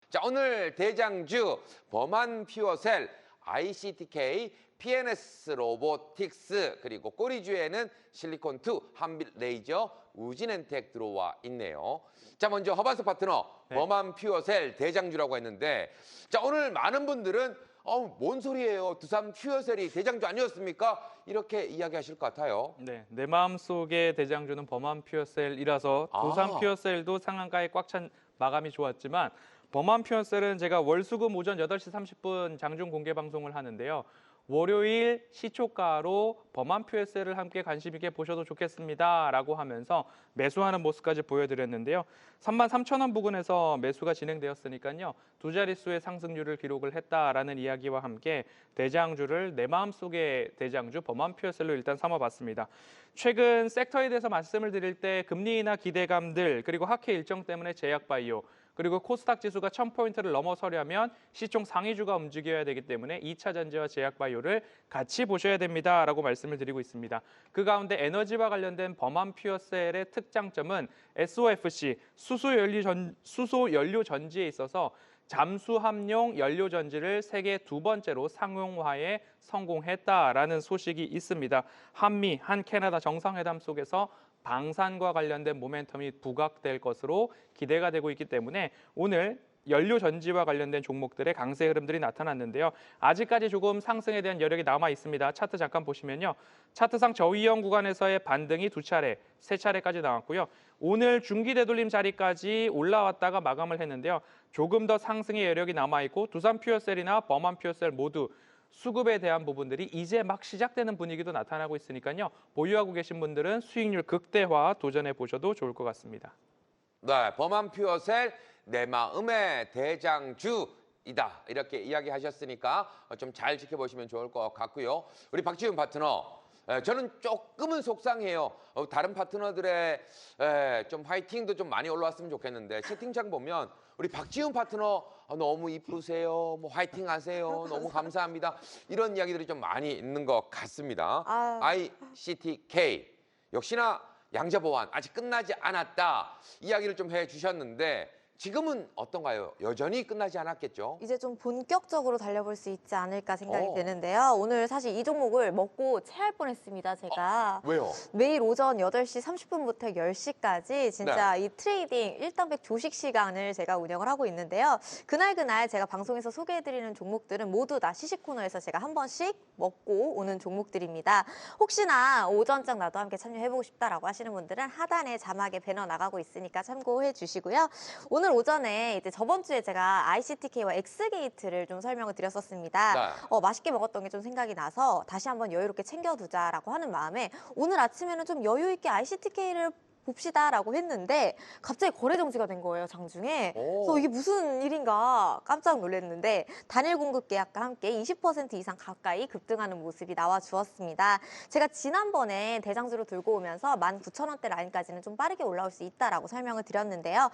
자, 오늘 대장주 범한 퓨어셀, ICTK, PNS 로보틱스, 그리고 꼬리주에는 실리콘2, 한빛 레이저, 우진엔텍 들어와 있네요. 자, 먼저 허반석 파트너, 범한 퓨어셀 대장주라고 했는데, 자, 오늘 많은 분들은 뭔 소리예요? 두산 퓨어셀이 대장주 아니었습니까? 이렇게 이야기하실 것 같아요. 네, 내 마음속의 대장주는 범한 퓨어셀이라서 두산 퓨어셀도 상한가에 꽉 찬 마감이 좋았지만 범한 퓨어셀은 제가 월수금 오전 8시 30분 장중 공개 방송을 하는데요. 월요일 시초가로 범한 퓨어셀을 함께 관심 있게 보셔도 좋겠습니다 라고 하면서 매수하는 모습까지 보여드렸는데요. 33,000원 부근에서 매수가 진행되었으니까요. 두 자릿수의 상승률을 기록을 했다라는 이야기와 함께 대장주를 내 마음속의 대장주 범한 퓨어셀로 일단 삼아봤습니다. 최근 섹터에 대해서 말씀을 드릴 때 금리 인하 기대감들 그리고 학회 일정 때문에 제약바이오 그리고 코스닥 지수가 1000포인트를 넘어서려면 시총 상위주가 움직여야 되기 때문에 2차 전지와 제약바이오를 같이 보셔야 됩니다라고 말씀을 드리고 있습니다. 그 가운데 에너지와 관련된 범한 퓨어셀의 특장점은 SOFC, 수소연료 전지에 있어서 잠수함용 연료 전지를 세계 두 번째로 상용화에 성공했다라는 소식이 있습니다. 한미, 한캐나다 정상회담 속에서 방산과 관련된 모멘텀이 부각될 것으로 기대가 되고 있기 때문에 오늘 연료 전지와 관련된 종목들의 강세 흐름들이 나타났는데요. 아직까지 조금 상승에 대한 여력이 남아 있습니다. 차트 잠깐 보시면요. 차트상 저위험 구간에서의 반등이 두 차례, 세 차례까지 나왔고요. 오늘 중기 되돌림 자리까지 올라왔다가 마감을 했는데요. 조금 더 상승의 여력이 남아 있고 두산 퓨어셀이나 범한 퓨어셀 모두 수급에 대한 부분들이 이제 막 시작되는 분위기도 나타나고 있으니까요. 보유하고 계신 분들은 수익률 극대화 도전해 보셔도 좋을 것 같습니다. 네, 범한 퓨어셀 내 마음의 대장주이다 이렇게 이야기하셨으니까 좀 잘 지켜보시면 좋을 것 같고요. 우리 박지훈 파트너, 저는 조금은 속상해요. 다른 파트너들의 좀 화이팅도 좀 많이 올라왔으면 좋겠는데 채팅창 보면 우리 박지훈 파트너 너무 이쁘세요, 뭐 화이팅 하세요, 너무 감사합니다, 이런 이야기들이 좀 많이 있는 것 같습니다. ICTK 역시나 양자 보완 아직 끝나지 않았다 이야기를 좀 해주셨는데 지금은 어떤가요? 여전히 끝나지 않았겠죠? 이제 좀 본격적으로 달려볼 수 있지 않을까 생각이 드는데요. 오늘 사실 이 종목을 먹고 체할 뻔했습니다, 제가. 왜요? 매일 오전 8시 30분부터 10시까지 진짜 이 트레이딩 일당백 조식 시간을 제가 운영을 하고 있는데요. 그날 제가 방송에서 소개해드리는 종목들은 모두 다 시식 코너에서 제가 한 번씩 먹고 오는 종목들입니다. 혹시나 오전장 나도 함께 참여해보고 싶다라고 하시는 분들은 하단에 자막에 배너 나가고 있으니까 참고해 주시고요. 오늘 오전에 이제 저번 주에 제가 ICTK와 엑스게이트를 좀 설명을 드렸었습니다. 맛있게 먹었던 게 좀 생각이 나서 다시 한번 여유롭게 챙겨두자라고 하는 마음에 오늘 아침에는 좀 여유 있게 ICTK를 봅시다라고 했는데 갑자기 거래 정지가 된 거예요, 장중에. 그래서 이게 무슨 일인가 깜짝 놀랐는데 단일 공급 계약과 함께 20% 이상 가까이 급등하는 모습이 나와 주었습니다. 제가 지난번에 대장주로 들고 오면서 19,000원대 라인까지는 좀 빠르게 올라올 수 있다라고 설명을 드렸는데요.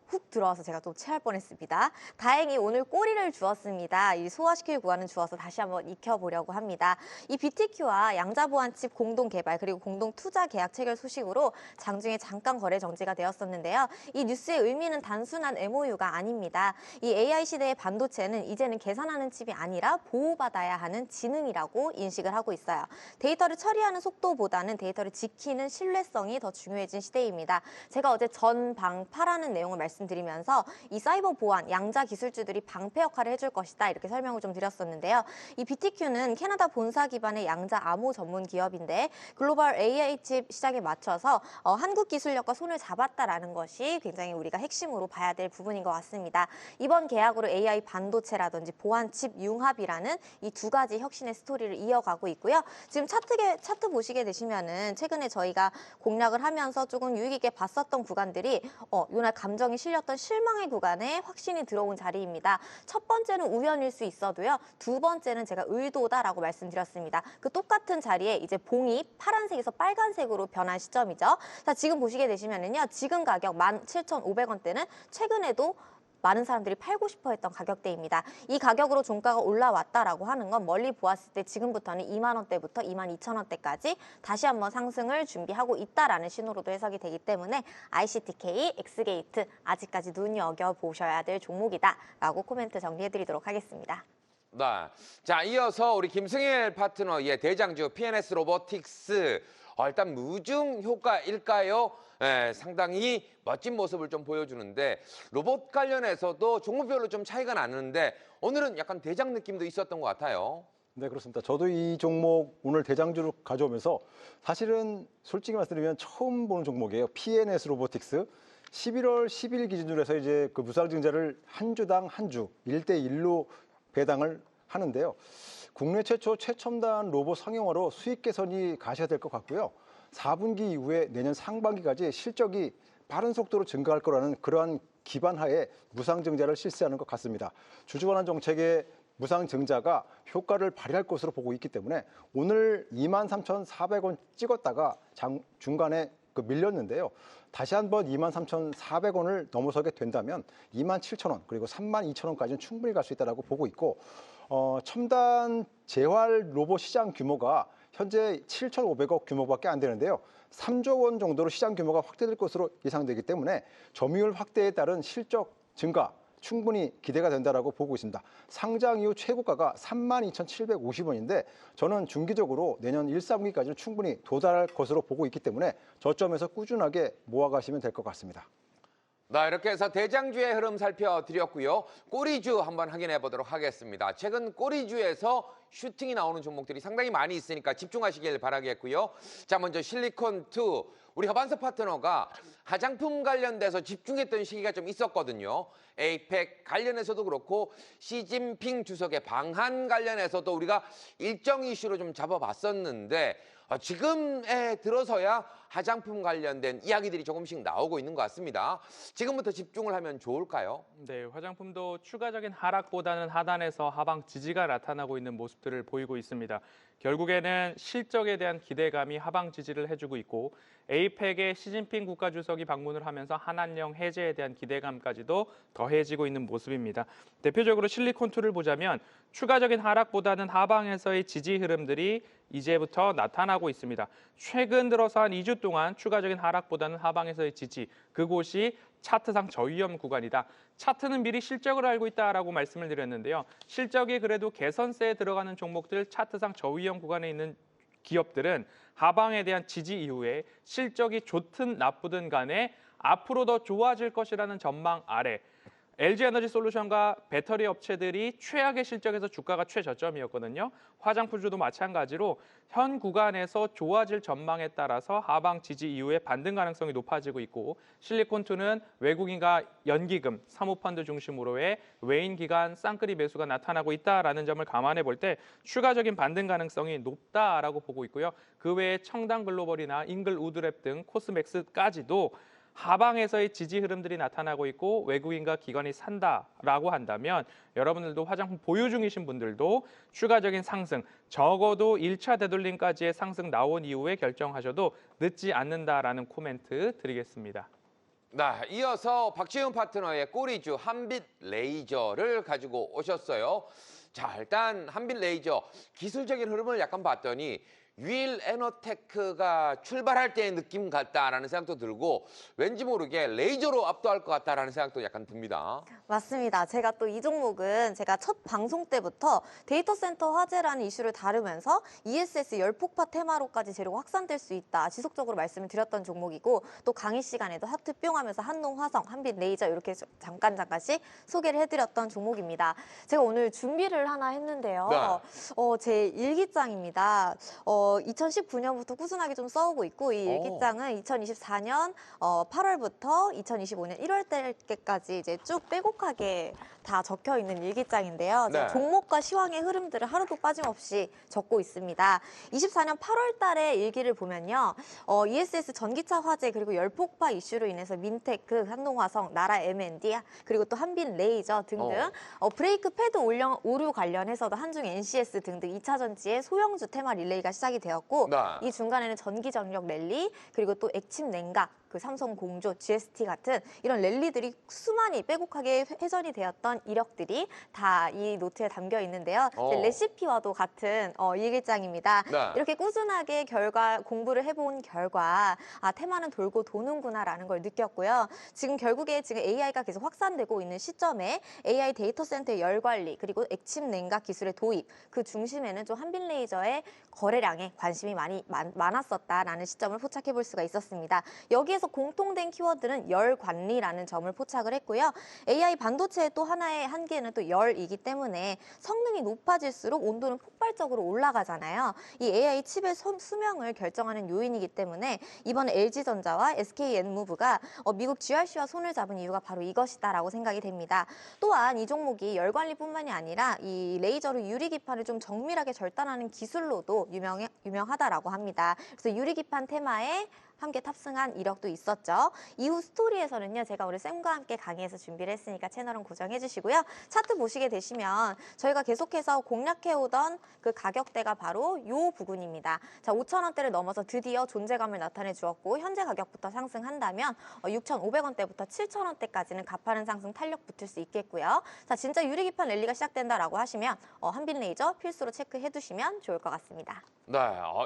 훅 들어와서 제가 또 체할 뻔했습니다. 다행히 오늘 꼬리를 주었습니다. 이 소화시킬 구간은 주어서 다시 한번 익혀보려고 합니다. 이 BTQ와 양자보안칩 공동 개발 그리고 공동 투자 계약 체결 소식으로 장중에 잠깐 거래 정지가 되었었는데요. 이 뉴스의 의미는 단순한 MOU가 아닙니다. 이 AI 시대의 반도체는 이제는 계산하는 칩이 아니라 보호받아야 하는 지능이라고 인식을 하고 있어요. 데이터를 처리하는 속도보다는 데이터를 지키는 신뢰성이 더 중요해진 시대입니다. 제가 어제 전방파라는 내용을 말씀드리면서 이 사이버 보안, 양자 기술주들이 방패 역할을 해줄 것이다 이렇게 설명을 좀 드렸었는데요. 이 BTQ는 캐나다 본사 기반의 양자 암호 전문 기업인데 글로벌 AI 칩 시장에 맞춰서 한국 기술력과 손을 잡았다라는 것이 굉장히 우리가 핵심으로 봐야 될 부분인 것 같습니다. 이번 계약으로 AI 반도체라든지 보안칩 융합이라는 이 두 가지 혁신의 스토리를 이어가고 있고요. 지금 차트 보시게 되시면은 최근에 저희가 공략을 하면서 조금 유익 있게 봤었던 구간들이 이날 감정이 실렸던 실망의 구간에 확신이 들어온 자리입니다. 첫 번째는 우연일 수 있어도요. 두 번째는 제가 의도다라고 말씀드렸습니다. 그 똑같은 자리에 이제 봉이 파란색에서 빨간색으로 변한 시점이죠. 자, 지금 보시게 되시면은요. 지금 가격 17,500원대는 최근에도 많은 사람들이 팔고 싶어 했던 가격대입니다. 이 가격으로 종가가 올라왔다라고 하는 건 멀리 보았을 때 지금부터는 2만 원대부터 2만 2천 원대까지 다시 한번 상승을 준비하고 있다라는 신호로도 해석이 되기 때문에 ICTK, 엑스게이트 아직까지 눈여겨보셔야 될 종목이다라고 코멘트 정리해드리도록 하겠습니다. 네. 자, 이어서 우리 김승일 파트너의 대장주 PNS 로보틱스. 일단 무중 효과일까요? 상당히 멋진 모습을 좀 보여주는데 로봇 관련해서도 종목별로 좀 차이가 나는데 오늘은 약간 대장 느낌도 있었던 것 같아요. 네, 그렇습니다. 저도 이 종목 오늘 대장주로 가져오면서 사실은 솔직히 말씀드리면 처음 보는 종목이에요. PNS 로보틱스. 11월 10일 기준으로 해서 이제 그 무상증자를 한 주당 한 주 1대1로 배당을 하는데요. 국내 최초 최첨단 로봇 상용화로 수익 개선이 가셔야 될 것 같고요. 4분기 이후에 내년 상반기까지 실적이 빠른 속도로 증가할 거라는 그러한 기반 하에 무상증자를 실시하는 것 같습니다. 주주관한 정책의 무상증자가 효과를 발휘할 것으로 보고 있기 때문에 오늘 23,400원 찍었다가 중간에 밀렸는데요. 다시 한번 23,400원을 넘어서게 된다면 27,000원 그리고 32,000원까지는 충분히 갈 수 있다고 보고 있고 첨단 재활 로봇 시장 규모가 현재 7,500억 규모밖에 안 되는데요. 3조 원 정도로 시장 규모가 확대될 것으로 예상되기 때문에 점유율 확대에 따른 실적 증가 충분히 기대가 된다라고 보고 있습니다. 상장 이후 최고가가 32,750원인데 저는 중기적으로 내년 1, 4분기까지는 충분히 도달할 것으로 보고 있기 때문에 저점에서 꾸준하게 모아가시면 될 것 같습니다. 네, 이렇게 해서 대장주의 흐름 살펴드렸고요. 꼬리주 한번 확인해 보도록 하겠습니다. 최근 꼬리주에서 슈팅이 나오는 종목들이 상당히 많이 있으니까 집중하시길 바라겠고요. 자, 먼저 실리콘2. 우리 허반서 파트너가 화장품 관련돼서 집중했던 시기가 좀 있었거든요. 에이펙 관련해서도 그렇고 시진핑 주석의 방한 관련해서도 우리가 일정 이슈로 좀 잡아봤었는데 지금에 들어서야 화장품 관련된 이야기들이 조금씩 나오고 있는 것 같습니다. 지금부터 집중을 하면 좋을까요? 네, 화장품도 추가적인 하락보다는 하단에서 하방 지지가 나타나고 있는 모습들을 보이고 있습니다. 결국에는 실적에 대한 기대감이 하방 지지를 해주고 있고 에이펙의 시진핑 국가주석이 방문을 하면서 한한령 해제에 대한 기대감까지도 더해지고 있는 모습입니다. 대표적으로 실리콘2를 보자면 추가적인 하락보다는 하방에서의 지지 흐름들이 이제부터 나타나고 있습니다. 최근 들어서 한 2주 동안 추가적인 하락보다는 하방에서의 지지, 그곳이 차트상 저위험 구간이다. 차트는 미리 실적을 알고 있다라고 말씀을 드렸는데요. 실적이 그래도 개선세에 들어가는 종목들 차트상 저위험 구간에 있는 기업들은 하방에 대한 지지 이후에 실적이 좋든 나쁘든 간에 앞으로 더 좋아질 것이라는 전망 아래 LG에너지솔루션과 배터리 업체들이 최악의 실적에서 주가가 최저점이었거든요. 화장품주도 마찬가지로 현 구간에서 좋아질 전망에 따라서 하방 지지 이후에 반등 가능성이 높아지고 있고 실리콘2는 외국인과 연기금, 사모펀드 중심으로의 외인 기관 쌍끌이 매수가 나타나고 있다라는 점을 감안해 볼 때 추가적인 반등 가능성이 높다라고 보고 있고요. 그 외에 청담 글로벌이나 잉글 우드랩 등 코스맥스까지도 하방에서의 지지 흐름들이 나타나고 있고 외국인과 기관이 산다라고 한다면 여러분들도 화장품 보유 중이신 분들도 추가적인 상승, 적어도 1차 되돌림까지의 상승 나온 이후에 결정하셔도 늦지 않는다라는 코멘트 드리겠습니다. 네, 이어서 박지훈 파트너의 꼬리주 한빛 레이저를 가지고 오셨어요. 자, 일단 한빛 레이저 기술적인 흐름을 약간 봤더니 유일 에너테크가 출발할 때의 느낌 같다라는 생각도 들고 왠지 모르게 레이저로 압도할 것 같다라는 생각도 약간 듭니다. 맞습니다. 제가 또 이 종목은 제가 첫 방송 때부터 데이터 센터 화재라는 이슈를 다루면서 ESS 열폭파 테마로까지 재료가 확산될 수 있다. 지속적으로 말씀을 드렸던 종목이고 또 강의 시간에도 하트 뿅 하면서 한농 화성, 한빛 레이저 이렇게 잠깐씩 소개를 해드렸던 종목입니다. 제가 오늘 준비를 하나 했는데요. 네. 제 일기장입니다. 2019년부터 꾸준하게 좀 써오고 있고 이 일기장은 2024년 8월부터 2025년 1월 때까지 이제 쭉 빼곡하게 다 적혀 있는 일기장인데요. 네. 종목과 시황의 흐름들을 하루도 빠짐없이 적고 있습니다. 24년 8월 달에 일기를 보면요. ESS 전기차 화재 그리고 열폭파 이슈로 인해서 민테크, 한농화성, 나라 M&D 그리고 또 한빛 레이저 등등 브레이크 패드 오류 관련해서도 한중 NCS 등등 2차 전지의 소형주 테마 릴레이가 시작이 되었고 네. 이 중간에는 전기 전력 랠리 그리고 또 액침 냉각 그 삼성 공조, GST 같은 이런 랠리들이 수많이 빼곡하게 회전이 되었던 이력들이 다 이 노트에 담겨 있는데요. 제 레시피와도 같은 일기장입니다. 네. 이렇게 꾸준하게 공부를 해본 결과 테마는 돌고 도는구나라는 걸 느꼈고요. 지금 결국에 AI가 계속 확산되고 있는 시점에 AI 데이터 센터의 열 관리 그리고 액침 냉각 기술의 도입 그 중심에는 좀 한빛레이저의 거래량에 관심이 많았었다라는 시점을 포착해 볼 수가 있었습니다. 여기에서 공통된 키워드는 열 관리라는 점을 포착을 했고요. AI 반도체의 또 하나의 한계는 또 열이기 때문에 성능이 높아질수록 온도는 폭발적으로 올라가잖아요. 이 AI 칩의 수명을 결정하는 요인이기 때문에 이번에 LG전자와 SK엔무브가 미국 GRC와 손을 잡은 이유가 바로 이것이다라고 생각이 됩니다. 또한 이 종목이 열 관리뿐만이 아니라 이 레이저로 유리기판을 좀 정밀하게 절단하는 기술로도 유명하다라고 합니다. 그래서 유리기판 테마에 함께 탑승한 이력도 있었죠. 이후 스토리에서는요. 제가 우리 쌤과 함께 강의해서 준비를 했으니까 채널은 고정해 주시고요. 차트 보시게 되시면 저희가 계속해서 공략해오던 그 가격대가 바로 이 부분입니다. 자, 5,000원대를 넘어서 드디어 존재감을 나타내 주었고 현재 가격부터 상승한다면 6,500원대부터 7,000원대까지는 가파른 상승 탄력 붙을 수 있겠고요. 자, 진짜 유리기판 랠리가 시작된다라고 하시면 한빛레이저 필수로 체크해 두시면 좋을 것 같습니다. 네,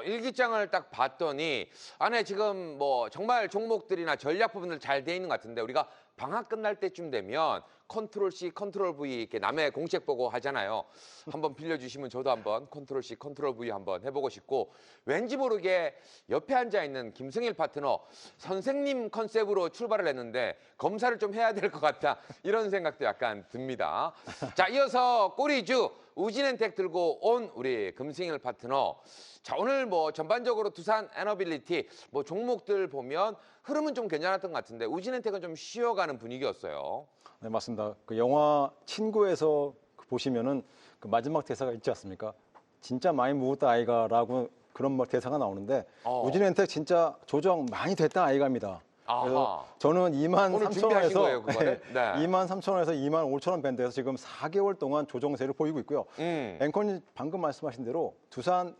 일기장을 딱 봤더니 안에 지금 뭐 정말 종목들이나 전략 부분들 잘 돼 있는 것 같은데 우리가 방학 끝날 때쯤 되면 컨트롤 C, 컨트롤 V 이렇게 남의 공책 보고 하잖아요. 한번 빌려주시면 저도 한번 컨트롤 C, 컨트롤 V 한번 해보고 싶고 왠지 모르게 옆에 앉아 있는 김승일 파트너 선생님 컨셉으로 출발을 했는데 검사를 좀 해야 될 것 같다 이런 생각도 약간 듭니다. 자, 이어서 꼬리주 우진엔텍 들고 온 우리 금승일 파트너. 자, 오늘 뭐 전반적으로 두산 에너빌리티 뭐 종목들 보면 흐름은 좀 괜찮았던 것 같은데 우진엔텍은 좀 쉬어가는 분위기였어요. 네, 맞습니다. 그 영화 친구에서 보시면은 그 마지막 대사가 있지 않습니까? 진짜 많이 묵었다 아이가라고 그런 대사가 나오는데 우진엔텍 진짜 조정 많이 됐다 아이가입니다. 그래서 저는 23,000원에서 네. 23,000원에서 25,000원 밴드에서 지금 4개월 동안 조정세를 보이고 있고요. 앵커님 방금 말씀하신 대로 두산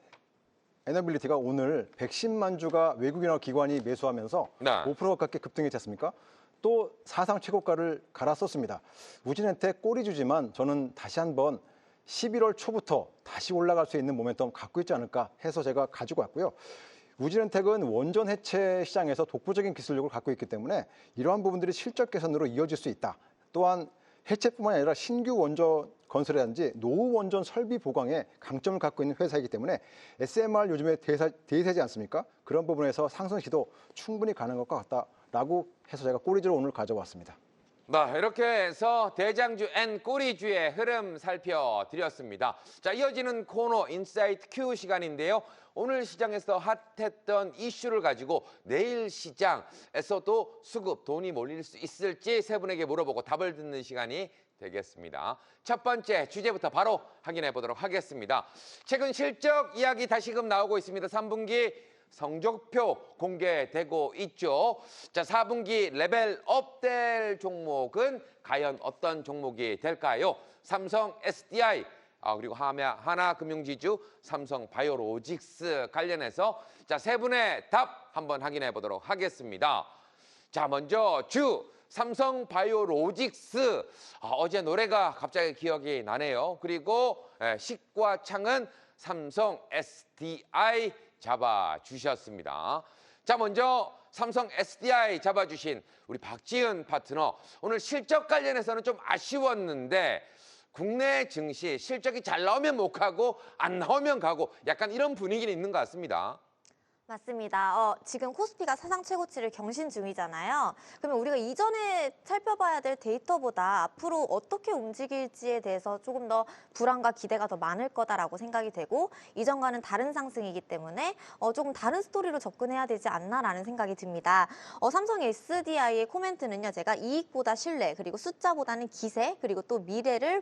에너빌리티가 오늘 110만 주가 외국인화 기관이 매수하면서 5% 가깝게 급등했지 않습니까? 또 사상 최고가를 갈았었습니다. 우진엔텍 꼬리주지만 저는 다시 한번 11월 초부터 다시 올라갈 수 있는 모멘텀 갖고 있지 않을까 해서 제가 가지고 왔고요. 우진엔텍은 원전 해체 시장에서 독보적인 기술력을 갖고 있기 때문에 이러한 부분들이 실적 개선으로 이어질 수 있다. 또한 해체뿐만 아니라 신규 원전 건설이라든지 노후 원전 설비 보강에 강점을 갖고 있는 회사이기 때문에 SMR 요즘에 대세지 않습니까? 그런 부분에서 상승 시도 충분히 가능할 것 같다라고 해서 제가 꼬리주로 오늘 가져왔습니다. 네, 이렇게 해서 대장주 앤 꼬리주의 흐름 살펴드렸습니다. 자, 이어지는 코너 인사이트 Q 시간인데요. 오늘 시장에서 핫했던 이슈를 가지고 내일 시장에서도 수급, 돈이 몰릴 수 있을지 세 분에게 물어보고 답을 듣는 시간이 되겠습니다. 첫 번째 주제부터 바로 확인해 보도록 하겠습니다. 최근 실적 이야기 다시금 나오고 있습니다. 3분기 성적표 공개되고 있죠. 자, 4분기 레벨업 될 종목은 과연 어떤 종목이 될까요? 삼성 SDI, 그리고 하나금융지주, 삼성바이오로직스 관련해서 자, 세 분의 답 한번 확인해 보도록 하겠습니다. 자, 먼저 삼성바이오로직스. 어제 노래가 갑자기 기억이 나네요. 그리고 식과창은 삼성 SDI 잡아주셨습니다. 자, 먼저 삼성 SDI 잡아주신 우리 박지은 파트너. 오늘 실적 관련해서는 좀 아쉬웠는데 국내 증시 실적이 잘 나오면 못 가고 안 나오면 가고 약간 이런 분위기는 있는 것 같습니다. 맞습니다. 지금 코스피가 사상 최고치를 경신 중이잖아요. 그러면 우리가 이전에 살펴봐야 될 데이터보다 앞으로 어떻게 움직일지에 대해서 조금 더 불안과 기대가 더 많을 거다라고 생각이 되고 이전과는 다른 상승이기 때문에 조금 다른 스토리로 접근해야 되지 않나라는 생각이 듭니다. 삼성 SDI의 코멘트는요. 제가 이익보다 신뢰 그리고 숫자보다는 기세 그리고 또 미래의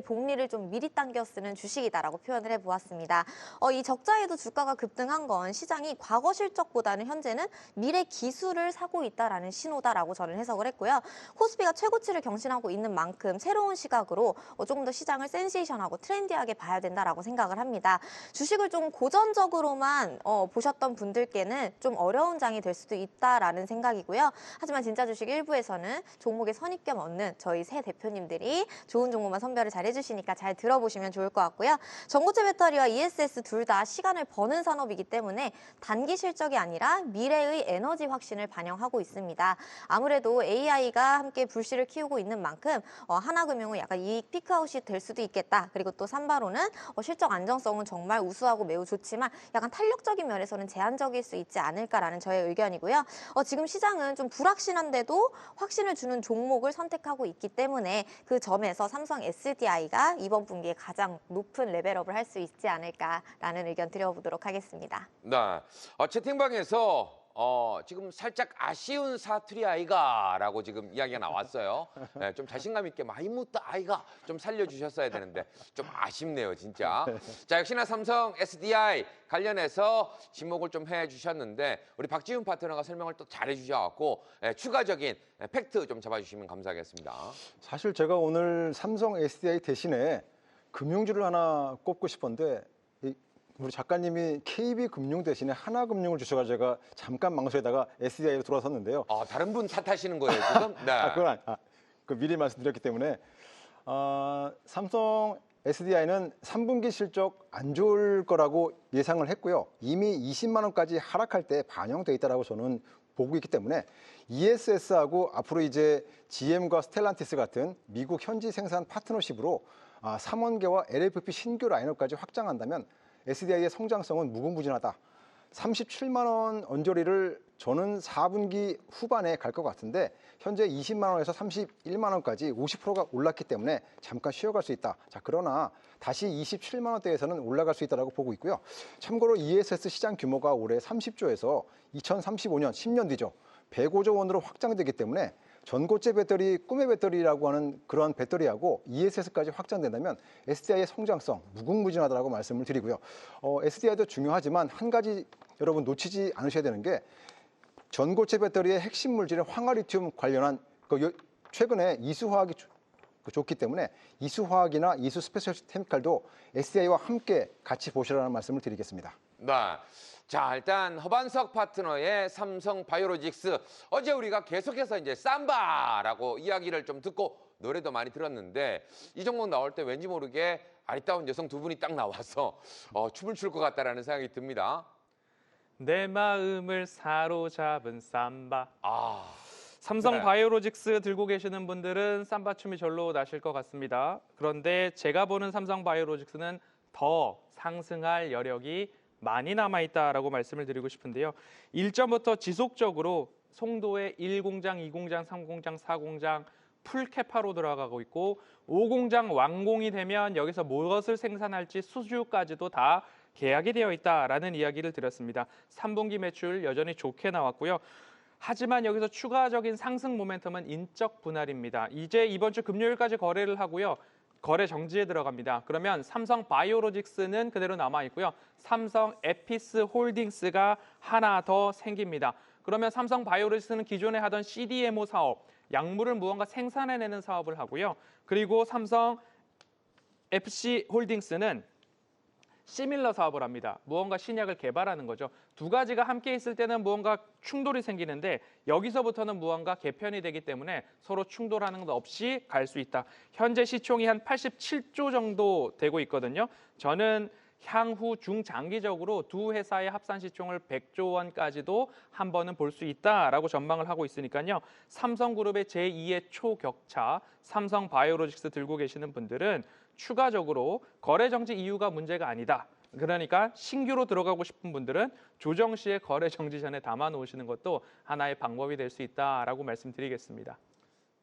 복리를 좀 미리 당겨 쓰는 주식이다라고 표현을 해보았습니다. 이 적자에도 주가가 급등한 건 시장이 과거 실적보다는 현재는 미래 기술을 사고 있다라는 신호다라고 저는 해석을 했고요. 코스피가 최고치를 경신하고 있는 만큼 새로운 시각으로 조금 더 시장을 센세이션하고 트렌디하게 봐야 된다라고 생각을 합니다. 주식을 좀 고전적으로만 보셨던 분들께는 좀 어려운 장이 될 수도 있다라는 생각이고요. 하지만 진짜 주식 일부에서는 종목의 선입견 없는 저희 새 대표님들이 좋은 종목만 선별을 잘 해주시니까 잘 들어보시면 좋을 것 같고요. 전고체 배터리와 ESS 둘 다 시간을 버는 산업이기 때문에 단기 실적이 아니라 미래의 에너지 확신을 반영하고 있습니다. 아무래도 AI가 함께 불씨를 키우고 있는 만큼 하나금융은 약간 이익 피크아웃이 될 수도 있겠다. 그리고 또 삼바로는 실적 안정성은 정말 우수하고 매우 좋지만 약간 탄력적인 면에서는 제한적일 수 있지 않을까라는 저의 의견이고요. 지금 시장은 좀 불확실한데도 확신을 주는 종목을 선택하고 있기 때문에 그 점에서 삼성 SDI가 이번 분기에 가장 높은 레벨업을 할 수 있지 않을까라는 의견 드려보도록 하겠습니다. 네. 채팅방에서 지금 살짝 아쉬운 사투리 아이가라고 지금 이야기가 나왔어요. 네, 좀 자신감 있게 많이 묻다 아이가 좀 살려주셨어야 되는데 좀 아쉽네요, 진짜. 자, 역시나 삼성 SDI 관련해서 지목을 좀 해주셨는데 우리 박지훈 파트너가 설명을 또 잘해주셔갖고 추가적인 팩트 좀 잡아주시면 감사하겠습니다. 사실 제가 오늘 삼성 SDI 대신에 금융주를 하나 꼽고 싶었는데 우리 작가님이 KB금융 대신에 하나금융을 주셔가지고 제가 잠깐 망설이다가 SDI로 돌아섰는데요. 다른 분 탓하시는 거예요, 지금? 네. 그건 미리 말씀드렸기 때문에 삼성 SDI는 3분기 실적 안 좋을 거라고 예상을 했고요. 이미 20만 원까지 하락할 때 반영돼 있다라고 저는 보고 있기 때문에 ESS하고 앞으로 이제 GM과 스텔란티스 같은 미국 현지 생산 파트너십으로 3원계와 LFP 신규 라인업까지 확장한다면 SDI의 성장성은 무궁무진하다. 37만 원 언저리를 저는 4분기 후반에 갈 것 같은데 현재 20만 원에서 31만 원까지 50%가 올랐기 때문에 잠깐 쉬어갈 수 있다. 자, 그러나 다시 27만 원대에서는 올라갈 수 있다고 보고 있고요. 참고로 ESS 시장 규모가 올해 30조에서 2035년 10년 뒤죠. 105조 원으로 확장되기 때문에 전고체 배터리, 꿈의 배터리라고 하는 그러한 배터리하고 ESS까지 확장된다면 SDI의 성장성 무궁무진하다고 말씀을 드리고요. SDI도 중요하지만 한 가지 여러분 놓치지 않으셔야 되는 게 전고체 배터리의 핵심 물질인 황화리튬 관련한 최근에 이수화학이 좋기 때문에 이수화학이나 이수 스페셜 케미칼도 SDI와 함께 같이 보시라는 말씀을 드리겠습니다. 네. 자, 일단 허반석 파트너의 삼성 바이오로직스 어제 우리가 계속해서 이제 삼바라고 이야기를 좀 듣고 노래도 많이 들었는데 이 종목 나올 때 왠지 모르게 아리따운 여성 두 분이 딱 나와서 춤을 출 것 같다라는 생각이 듭니다. 내 마음을 사로잡은 삼바. 삼성 네. 바이오로직스 들고 계시는 분들은 삼바 춤이 절로 나실 것 같습니다. 그런데 제가 보는 삼성 바이오로직스는 더 상승할 여력이 많이 남아있다라고 말씀을 드리고 싶은데요. 일전부터 지속적으로 송도의 1공장, 2공장, 3공장, 4공장 풀캐파로 들어가고 있고 5공장 완공이 되면 여기서 무엇을 생산할지 수주까지도 다 계약이 되어 있다라는 이야기를 드렸습니다. 3분기 매출 여전히 좋게 나왔고요. 하지만 여기서 추가적인 상승 모멘텀은 인적 분할입니다. 이제 이번 주 금요일까지 거래를 하고요. 거래 정지에 들어갑니다. 그러면 삼성 바이오로직스는 그대로 남아 있고요. 삼성 에피스 홀딩스가 하나 더 생깁니다. 그러면 삼성 바이오로직스는 기존에 하던 CDMO 사업, 약물을 무언가 생산해내는 사업을 하고요. 그리고 삼성 FC 홀딩스는 시밀러 사업을 합니다. 무언가 신약을 개발하는 거죠. 두 가지가 함께 있을 때는 무언가 충돌이 생기는데 여기서부터는 무언가 개편이 되기 때문에 서로 충돌하는 것 없이 갈 수 있다. 현재 시총이 한 87조 정도 되고 있거든요. 저는 향후 중장기적으로 두 회사의 합산 시총을 100조 원까지도 한 번은 볼 수 있다라고 전망을 하고 있으니까요. 삼성그룹의 제2의 초격차, 삼성 바이오로직스 들고 계시는 분들은 추가적으로 거래 정지 이유가 문제가 아니다. 그러니까 신규로 들어가고 싶은 분들은 조정 시에 거래 정지 전에 담아 놓으시는 것도 하나의 방법이 될 수 있다라고 말씀드리겠습니다.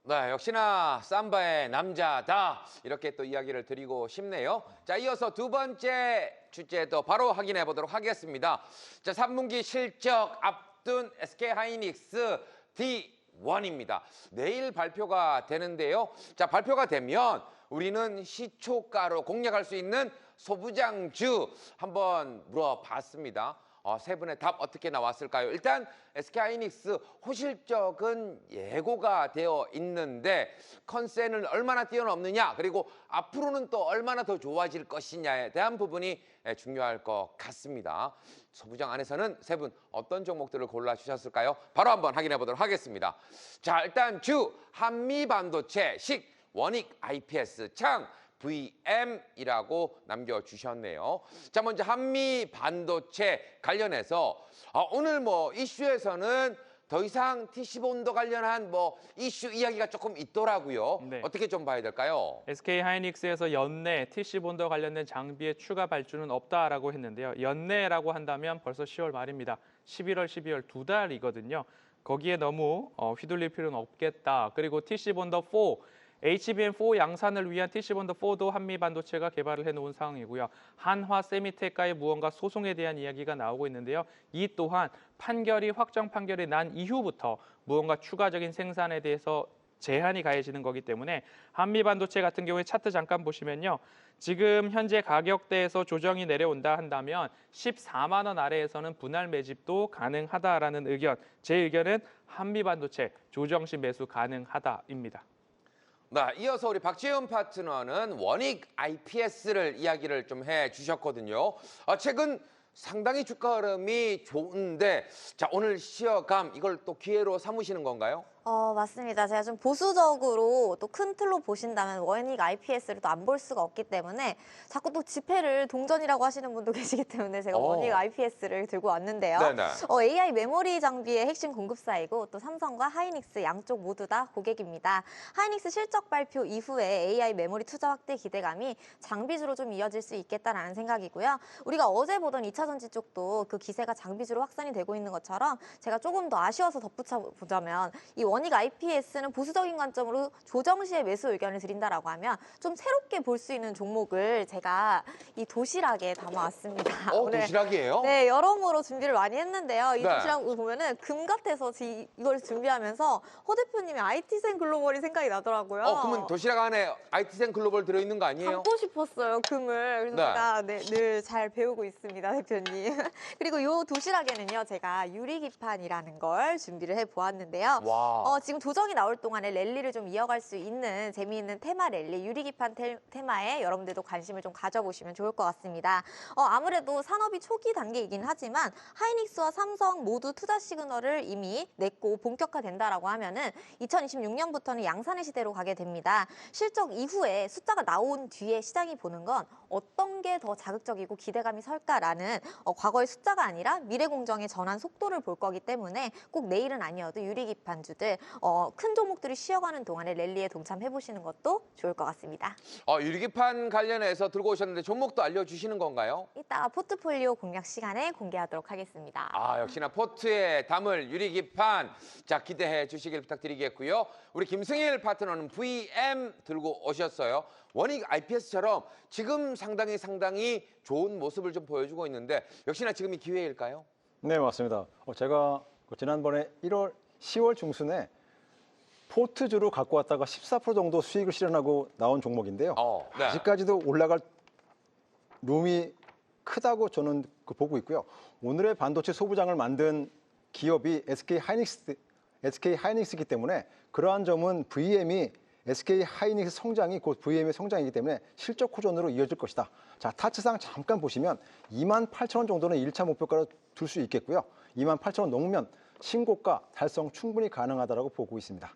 네, 역시나 삼바의 남자다 이렇게 또 이야기를 드리고 싶네요. 자, 이어서 두 번째 주제도 바로 확인해 보도록 하겠습니다. 자, 3분기 실적 앞둔 SK하이닉스 D1입니다. 내일 발표가 되는데요. 자, 발표가 되면 우리는 시초가로 공략할 수 있는 소부장주 한번 물어봤습니다. 세 분의 답 어떻게 나왔을까요? 일단 SK하이닉스 호실적은 예고가 되어 있는데 컨센은 얼마나 뛰어넘느냐 그리고 앞으로는 또 얼마나 더 좋아질 것이냐에 대한 부분이 중요할 것 같습니다. 소부장 안에서는 세 분 어떤 종목들을 골라주셨을까요? 바로 한번 확인해 보도록 하겠습니다. 자, 일단 주 한미반도체 식 원익 IPS 창 VM이라고 남겨주셨네요. 자, 먼저 한미 반도체 관련해서 오늘 뭐 이슈에서는 더 이상 TC본도 관련한 뭐 이슈 이야기가 조금 있더라고요. 네. 어떻게 좀 봐야 될까요? SK하이닉스에서 연내 TC본드와 관련된 장비의 추가 발주는 없다라고 했는데요. 연내라고 한다면 벌써 10월 말입니다. 11월, 12월 2달이거든요. 거기에 너무 휘둘릴 필요는 없겠다. 그리고 TC본드 4, HBM4 양산을 위한 TC본드 4도 한미반도체가 개발을 해놓은 상황이고요. 한화 세미테크의 무언가 소송에 대한 이야기가 나오고 있는데요. 이 또한 확정 판결이 난 이후부터 무언가 추가적인 생산에 대해서 제한이 가해지는 거기 때문에 한미반도체 같은 경우에 차트 잠깐 보시면요. 지금 현재 가격대에서 조정이 내려온다 한다면 14만 원 아래에서는 분할 매집도 가능하다라는 의견. 제 의견은 한미반도체 조정 시 매수 가능하다입니다. 네, 이어서 우리 박지훈 파트너는 원익 IPS를 이야기를 좀 해주셨거든요. 최근 상당히 주가 흐름이 좋은데 자, 오늘 시어감 이걸 또 기회로 삼으시는 건가요? 맞습니다. 제가 좀 보수적으로 또 큰 틀로 보신다면 원익 IPS를 또 안 볼 수가 없기 때문에 자꾸 또 지폐를 동전이라고 하시는 분도 계시기 때문에 제가 원익 IPS를 들고 왔는데요. 네네. AI 메모리 장비의 핵심 공급사이고 또 삼성과 하이닉스 양쪽 모두 다 고객입니다. 하이닉스 실적 발표 이후에 AI 메모리 투자 확대 기대감이 장비주로 좀 이어질 수 있겠다라는 생각이고요. 우리가 어제 보던 2차전지 쪽도 그 기세가 장비주로 확산이 되고 있는 것처럼 제가 조금 더 아쉬워서 덧붙여 보자면 이 원익 IPS는 보수적인 관점으로 조정 시에 매수 의견을 드린다라고 하면 좀 새롭게 볼 수 있는 종목을 제가 이 도시락에 담아왔습니다. 도시락이에요? 네, 여러모로 준비를 많이 했는데요. 이 네. 도시락 보면은 금 같아서 이걸 준비하면서 허 대표님의 IT센 글로벌이 생각이 나더라고요. 그러면 도시락 안에 IT센 글로벌 들어있는 거 아니에요? 담고 싶었어요, 금을. 그래서 네. 제가 늘 잘 배우고 있습니다, 대표님. 그리고 이 도시락에는요, 제가 유리기판이라는 걸 준비를 해보았는데요. 와. 지금 조정이 나올 동안에 랠리를 좀 이어갈 수 있는 재미있는 테마 랠리, 유리기판 테마에 여러분들도 관심을 좀 가져보시면 좋을 것 같습니다. 아무래도 산업이 초기 단계이긴 하지만 하이닉스와 삼성 모두 투자 시그널을 이미 냈고 본격화된다라고 하면은 2026년부터는 양산의 시대로 가게 됩니다. 실적 이후에 숫자가 나온 뒤에 시장이 보는 건 어떤 게 더 자극적이고 기대감이 설까라는 과거의 숫자가 아니라 미래 공정의 전환 속도를 볼 거기 때문에 꼭 내일은 아니어도 유리기판주들 큰 종목들이 쉬어가는 동안에 랠리에 동참해 보시는 것도 좋을 것 같습니다. 유리기판 관련해서 들고 오셨는데 종목도 알려주시는 건가요? 이따가 포트폴리오 공략 시간에 공개하도록 하겠습니다. 역시나 포트에 담을 유리기판 자 기대해 주시길 부탁드리겠고요. 우리 김승일 파트너는 VM 들고 오셨어요. 원익 IPS처럼 지금 상당히 좋은 모습을 좀 보여주고 있는데 역시나 지금이 기회일까요? 네, 맞습니다. 제가 지난번에 10월 중순에 포트주로 갖고 왔다가 14% 정도 수익을 실현하고 나온 종목인데요. 네. 아직까지도 올라갈 룸이 크다고 저는 보고 있고요. 오늘의 반도체 소부장을 만든 기업이 SK하이닉스이기 때문에 그러한 점은 VM이 SK하이닉스 성장이 곧 VM의 성장이기 때문에 실적 호전으로 이어질 것이다. 자, 타츠상 잠깐 보시면 28,000원 정도는 1차 목표가로 둘 수 있겠고요. 28,000원 넘으면 신고가 달성 충분히 가능하다고 보고 있습니다.